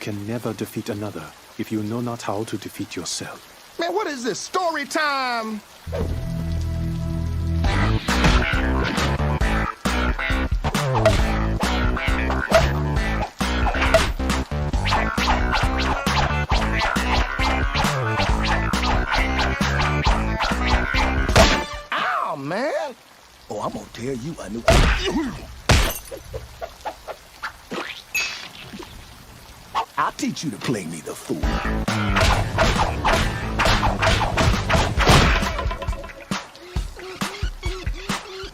can never defeat another if you know not how to defeat yourself. Man, what is this? Story time! Ow, man! Oh, I'm gonna tell you a new... I'll teach you to play me the fool.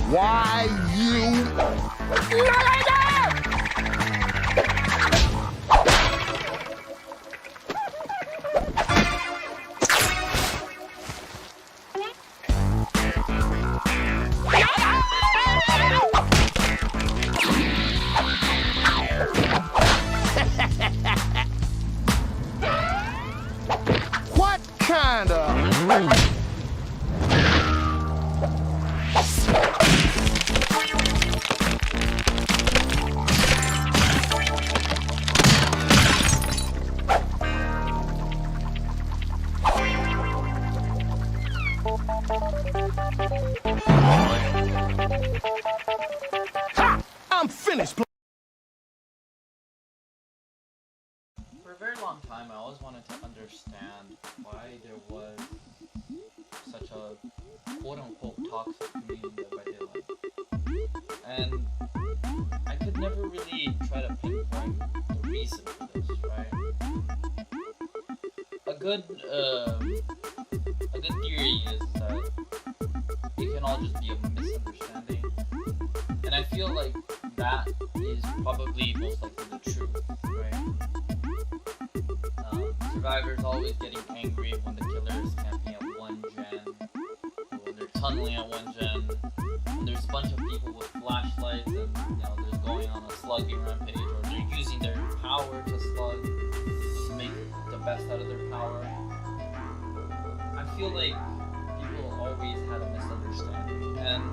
Why you... What kind of... Ha! I'm finished. For a very long time, I always wanted to understand why there was such a quote-unquote toxic community of Daylight. And I could never really try to pinpoint the reason for this, right? A good theory is that it can all just be a misunderstanding. And I feel like that is probably most likely the truth, right? Survivors always getting angry when the killer is camping at one gen, or when they're tunneling at one gen, and there's a bunch of people with flashlights and they're going on a slugging rampage, or they're using their power to slug to make the best out of their power. I feel like people always had a misunderstanding, and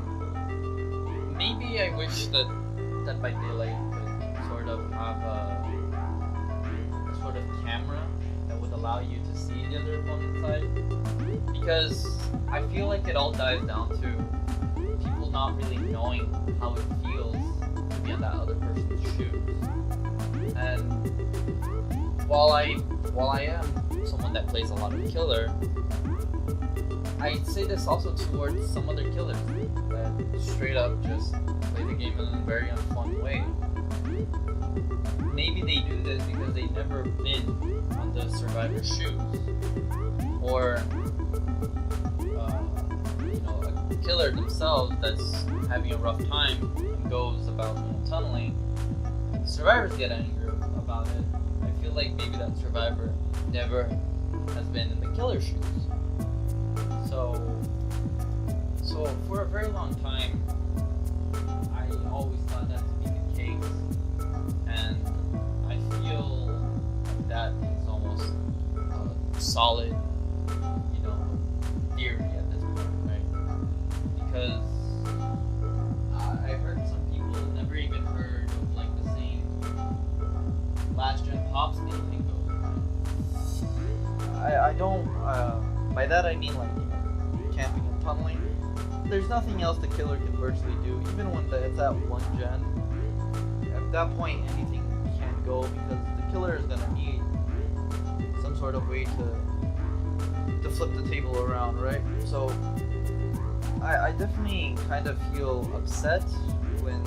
maybe I wish that Dead by Daylight could sort of have a sort of camera that would allow you to see the other opponent's side, because I feel like it all dies down to people not really knowing how it feels to be in that other person's shoes. And while I am someone that plays a lot of killer, I'd say this also towards some other killers that straight up just play the game in a very unfun way. Maybe they do this because they've never been on the survivor's shoes, or a killer themselves that's having a rough time and goes about tunneling. Survivors get angry about it. I feel like maybe that survivor never has been in the killer's shoes. So for a very long time, I always thought that to be the case, and I feel that is almost a solid, theory at this point, right? Because I've heard some people never even heard of like the same last gen pop stealing goes. I don't. By that I mean like camping and tunneling. There's nothing else the killer can virtually do, even when it's at one gen. At that point, anything can go because the killer is gonna need some sort of way to flip the table around, right? So I definitely kind of feel upset when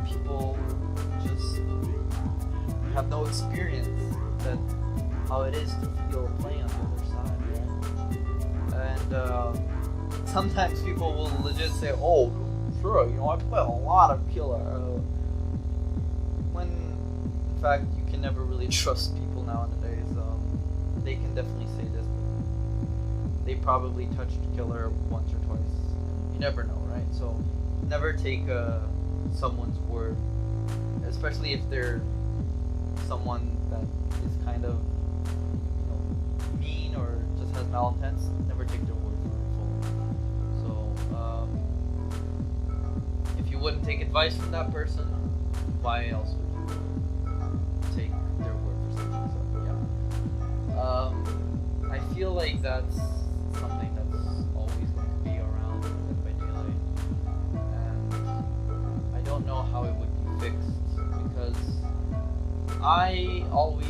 people just have no experience that how it is to feel playing on the other side, right? And sometimes people will legit say, "Oh, sure, I play a lot of killer," when in fact you can never really trust people nowadays. They can definitely say this, but they probably touched killer once or twice. You never know, right? So never take someone's word, especially if they're someone that is kind of mean or just has malintents. Never take their word for it fully. So if you wouldn't take advice from that person, why else would you take their word like that's something that's always going to be around in Dead by Daylight, and I don't know how it would be fixed because I always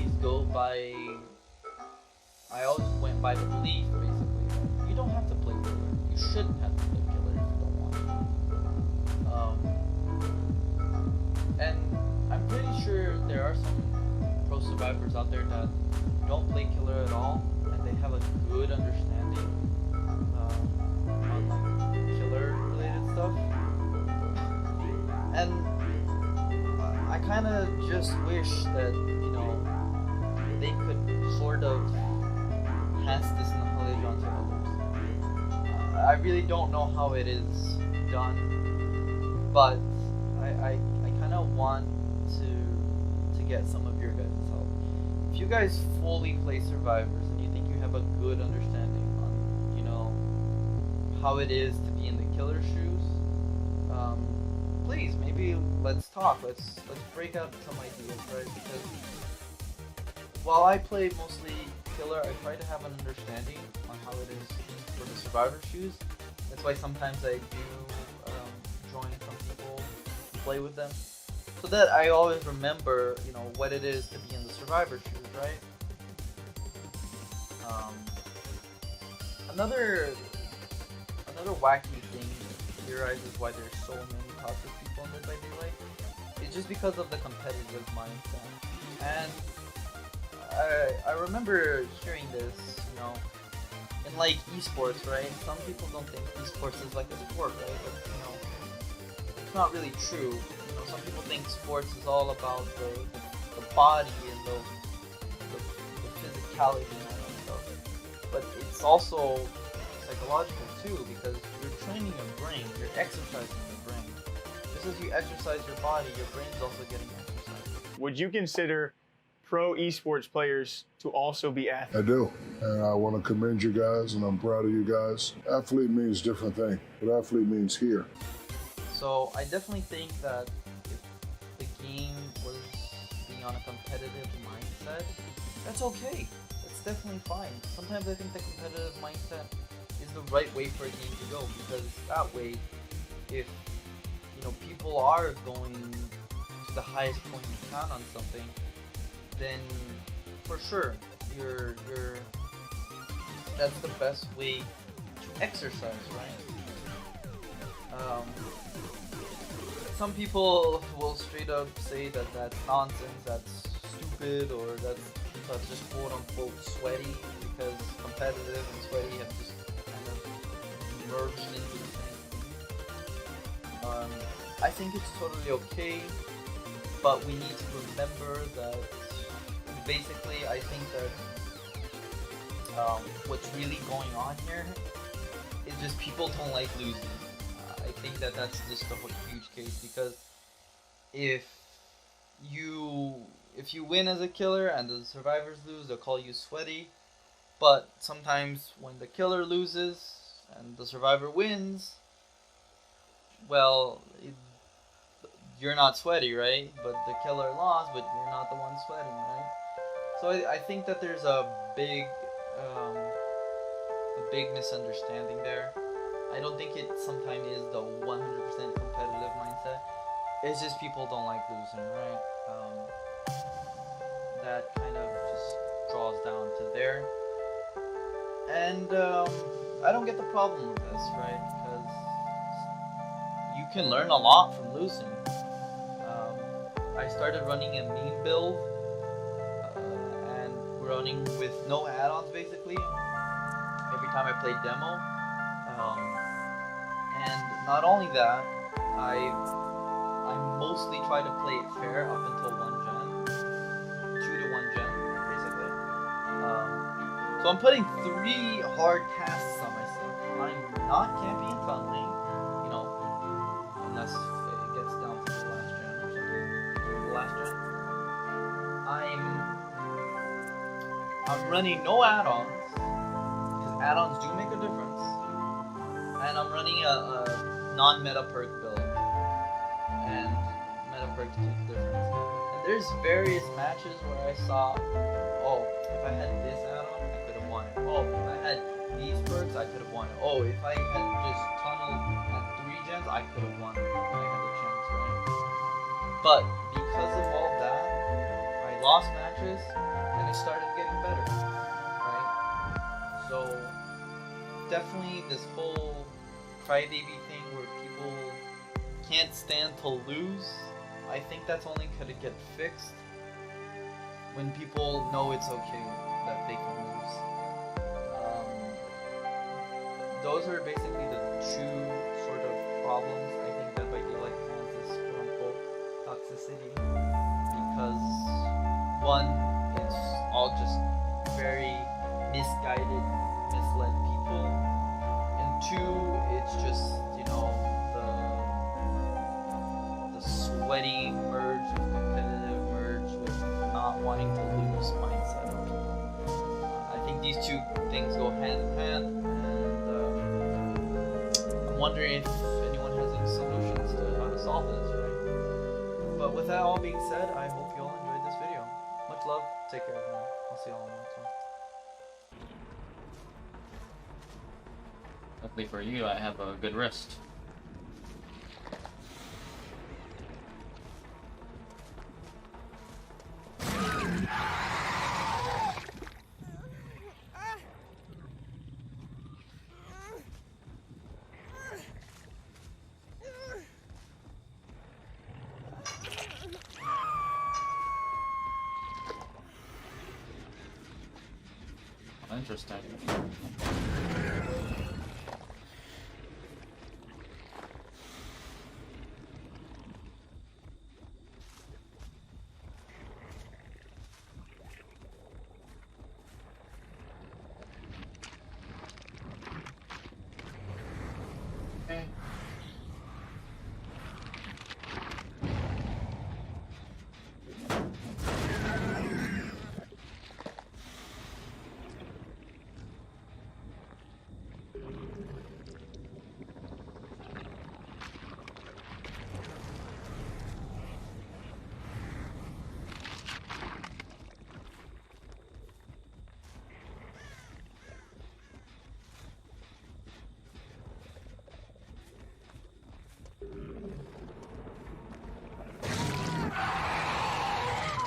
went by the belief basically that you don't have to play killer. You shouldn't have to play killer if you don't want to. And I'm pretty sure there are some pro survivors out there that don't play killer at all, and they have a good understanding on like killer related stuff. And I kind of just wish that, you know, they could sort of pass this knowledge on to others. I really don't know how it is done, but I kind of want to get some of your guys' help. If you guys fully play Survivors and you think you have a good understanding on, you know, how it is to be in the killer shoes, please, maybe let's talk. Let's break out some ideas, right? Because while I play mostly killer, I try to have an understanding on how it is for the survivor shoes. That's why sometimes I do join some people, play with them, so that I always remember, you know, what it is to be in the survivor shoes, right? Another wacky thing that theorizes why there's so many toxic people in Dead by Daylight is just because of the competitive mindset. And I remember hearing this, you know, in like esports, right? Some people don't think esports is like a sport, right? But, you know, it's not really true. You know, some people think sports is all about the body and the physicality and all that stuff. But it's also psychological too, because you're training your brain, you're exercising your brain. Just as you exercise your body, your brain's also getting exercised. Would you consider pro esports players to also be athletes? I do, and I want to commend you guys, and I'm proud of you guys. Athlete means different thing, but athlete means here. So I definitely think that if the game was being on a competitive mindset, that's okay. That's definitely fine. Sometimes I think the competitive mindset is the right way for a game to go, because that way, if you know people are going to the highest point you can on something, then for sure you're that's the best way to exercise, right? Some people will straight up say that that's nonsense, that's stupid, or that's just quote unquote sweaty, because competitive and sweaty have just kind of merged into the same. I think it's totally okay, but we need to remember that basically I think that what's really going on here is just people don't like losing. I think that that's just a huge case, because if you win as a killer and the survivors lose, they'll call you sweaty. But sometimes when the killer loses and the survivor wins, well, you're not sweaty, right? But the killer lost, but you're not the one sweating, right? So I think that there's a big misunderstanding there. I don't think it sometimes is the 100% competitive mindset. It's just people don't like losing, right? That kind of just draws down to there. And I don't get the problem with this, right? Because you can learn a lot from losing. I started running a meme build and running with no add-ons basically every time I played demo. And not only that, I mostly try to play it fair up until 1 gen. 2 to 1 gen, basically. So I'm putting 3 hard tasks on myself. I'm not camping and tunneling, you know, unless it gets down to the last gen or something. The last gen. I'm running no add-ons, because add-ons do make a difference. And I'm running a non-meta perk build, and meta perks make a difference. And there's various matches where I saw, oh, if I had this add-on, I could have won. Oh, if I had oh, if I had just tunneled at 3 gens, I could have won. I had the chance, right? But because of all that, I lost matches and it started getting better, right? So definitely this whole crybaby thing where people can't stand to lose, I think that's only gonna get fixed when people know it's okay that they can lose. Those are basically the two sort of problems I think that Like has, this quote-unquote toxicity, because one, it's all just very misguided, misled people, and two, it's just, you know, the sweaty merge of competitive merge with not wanting to lose mindset of people. I think these two things go hand in hand, and I'm wondering if anyone has any solutions to how to solve this, right? But with that all being said, I hope you all enjoyed this video. Much love, take care everyone, I'll see you all in the next one. Luckily for you, I have a good wrist. Interesting. Okay.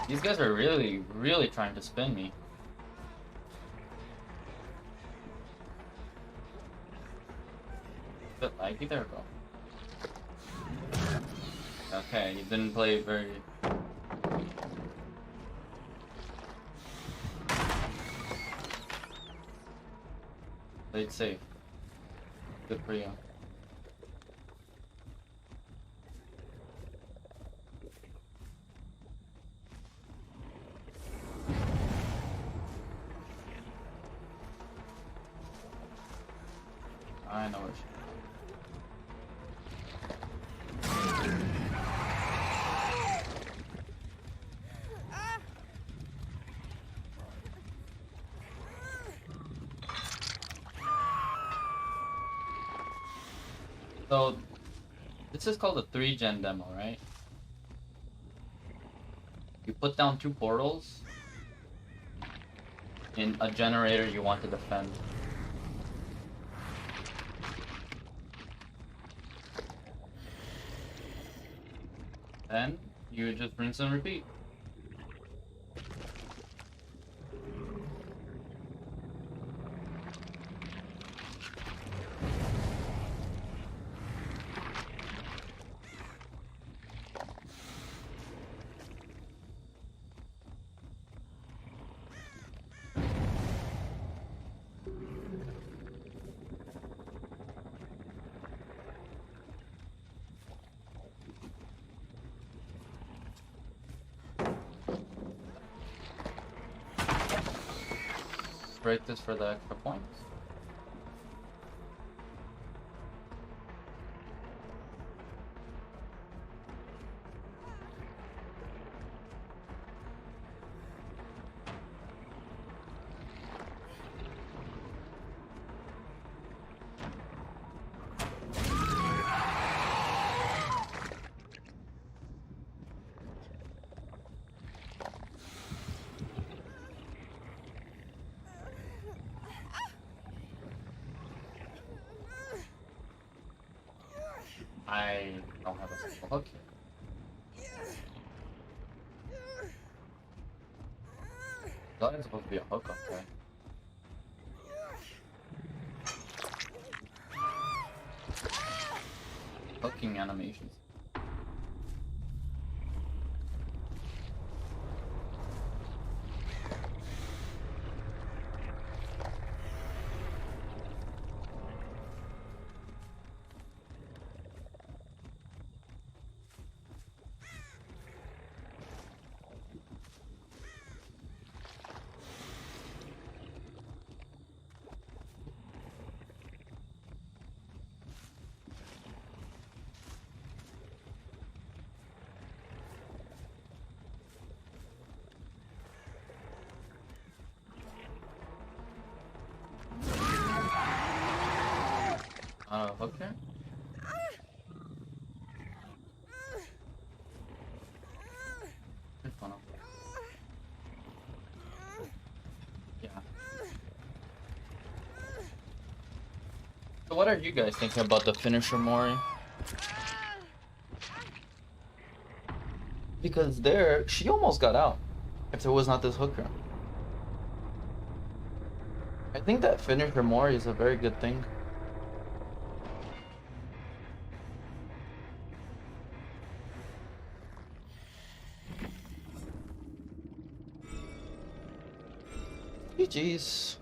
These guys are really trying to spin me. Bit laggy, there we go. Okay, you didn't play very... Played safe. Good for you. I know what So, this is called a 3-gen demo, right? You put down 2 portals in a generator you want to defend. Then you just rinse and repeat. Break this for the extra points. I don't have a single hook here. That is supposed to be a hook up there. Hooking animations. Hook here? Funnel. Yeah. So what are you guys thinking about the finisher, Mori? Because there, she almost got out if there was not this hooker. I think that finisher Mori is a very good thing. GG's.